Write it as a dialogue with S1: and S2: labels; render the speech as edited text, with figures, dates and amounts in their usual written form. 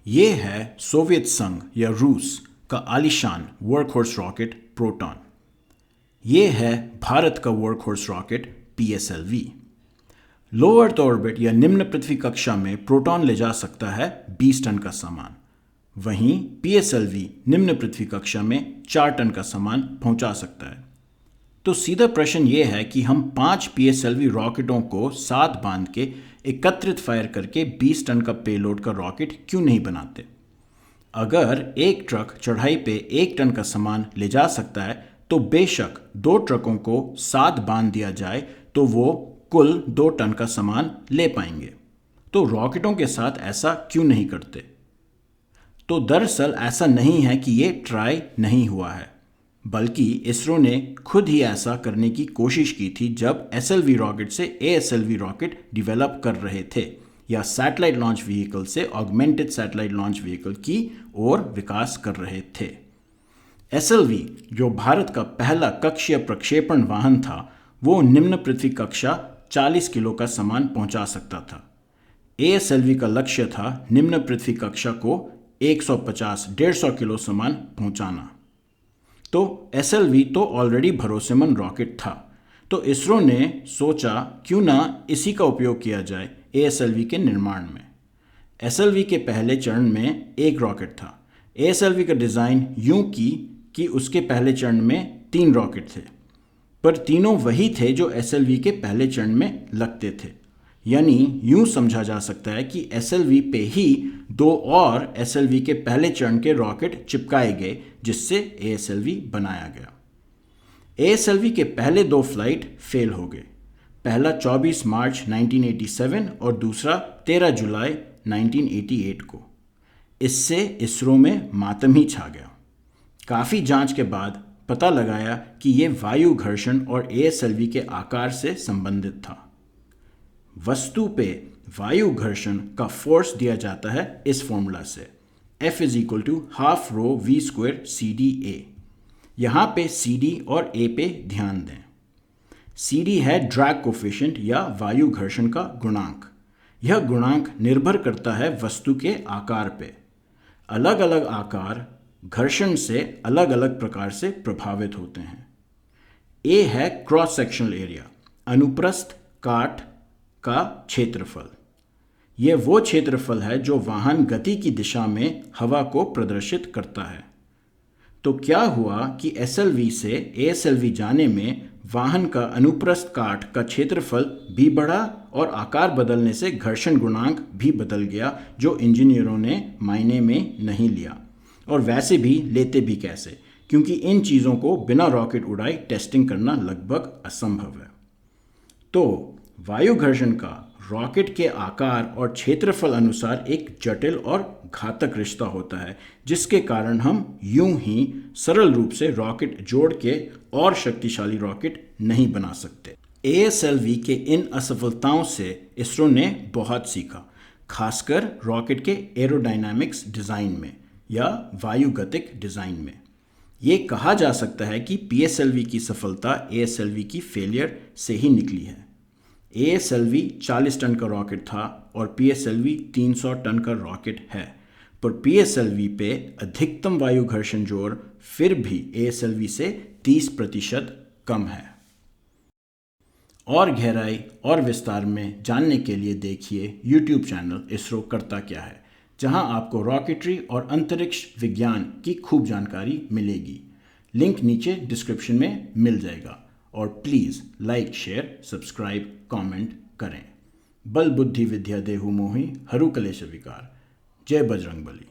S1: ये है सोवियत संघ या रूस का आलीशान वर्कहॉर्स रॉकेट प्रोटॉन। ये है भारत का वर्कहॉर्स रॉकेट PSLV। लो अर्थ ऑर्बिट या निम्न पृथ्वी कक्षा में प्रोटॉन ले जा सकता है 20 टन का सामान, वहीं PSLV निम्न पृथ्वी कक्षा में 4 टन का सामान पहुंचा सकता है। तो सीधा प्रश्न ये है कि हम 5 PSLV रॉकेटों को साथ बांध के एकत्रित फायर करके 20 टन का पेलोड का रॉकेट क्यों नहीं बनाते। अगर एक ट्रक चढ़ाई पे 1 टन का सामान ले जा सकता है तो बेशक 2 ट्रकों को साथ बांध दिया जाए तो वो कुल 2 टन का सामान ले पाएंगे। तो रॉकेटों के साथ ऐसा क्यों नहीं करते। तो दरअसल ऐसा नहीं है कि ये ट्राई नहीं हुआ है, बल्कि इसरो ने खुद ही ऐसा करने की कोशिश की थी जब SLV रॉकेट से ASLV रॉकेट डिवेलप कर रहे थे या सैटेलाइट लॉन्च व्हीकल से ऑगमेंटेड सैटेलाइट लॉन्च व्हीकल की ओर विकास कर रहे थे। SLV जो भारत का पहला कक्षीय प्रक्षेपण वाहन था, वो निम्न पृथ्वी कक्षा 40 किलो का सामान पहुंचा सकता था। ASLV का लक्ष्य था निम्न पृथ्वी कक्षा को 150-150 किलो सामान पहुंचाना। तो SLV तो ऑलरेडी भरोसेमंद रॉकेट था, तो इसरो ने सोचा क्यों ना इसी का उपयोग किया जाए ASLV के निर्माण में। SLV के पहले चरण में एक रॉकेट था। ASLV का डिज़ाइन यूं कि उसके पहले चरण में 3 रॉकेट थे, पर तीनों वही थे जो SLV के पहले चरण में लगते थे। यानी यूं समझा जा सकता है कि SLV पे ही 2 और SLV के पहले चरण के रॉकेट चिपकाए गए, जिससे ASLV बनाया गया। ASLV के पहले 2 फ्लाइट फेल हो गए, पहला 24 मार्च 1987 और दूसरा 13 जुलाई 1988 को। इससे इसरो में मातम ही छा गया। काफ़ी जांच के बाद पता लगाया कि ये वायु घर्षण और ASLV के आकार से संबंधित था। वस्तु पे वायु घर्षण का फोर्स दिया जाता है इस फॉर्मूला से, F = ½ rho v² CD/A। यहाँ पे CD और A पे ध्यान दें। CD है ड्रैग कोफिशिएंट या वायु घर्षण का गुणांक। यह गुणांक निर्भर करता है वस्तु के आकार पे। अलग अलग आकार घर्षण से अलग अलग प्रकार से प्रभावित होते हैं। A है क्रॉस सेक्शनल एरिया, अनुप्रस्थ काट का क्षेत्रफल। यह वो क्षेत्रफल है जो वाहन गति की दिशा में हवा को प्रदर्शित करता है। तो क्या हुआ कि SLV से ASLV जाने में वाहन का अनुप्रस्थ काट का क्षेत्रफल भी बढ़ा और आकार बदलने से घर्षण गुणांक भी बदल गया, जो इंजीनियरों ने मायने में नहीं लिया। और वैसे भी लेते भी कैसे, क्योंकि इन चीज़ों को बिना रॉकेट उड़ाए टेस्टिंग करना लगभग असंभव है। तो वायु घर्षण का रॉकेट के आकार और क्षेत्रफल अनुसार एक जटिल और घातक रिश्ता होता है, जिसके कारण हम यूं ही सरल रूप से रॉकेट जोड़ के और शक्तिशाली रॉकेट नहीं बना सकते। ASLV के इन असफलताओं से इसरो ने बहुत सीखा, खासकर रॉकेट के एरोडायनामिक्स डिज़ाइन में या वायुगतिक डिज़ाइन में। ये कहा जा सकता है कि PSLV की सफलता ASLV की फेलियर से ही निकली है। ASLV 40 टन का रॉकेट था और PSLV 300 टन का रॉकेट है, पर PSLV पे अधिकतम वायु घर्षण जोर फिर भी ASLV से 30% कम है। और गहराई और विस्तार में जानने के लिए देखिए YouTube चैनल इसरो करता क्या है, जहां आपको रॉकेटरी और अंतरिक्ष विज्ञान की खूब जानकारी मिलेगी। लिंक नीचे डिस्क्रिप्शन में मिल जाएगा। और please like, share, subscribe, comment करें। बल बुद्धि विद्या देहु मोहि, हरु कलेश विकार। जय बजरंग बली।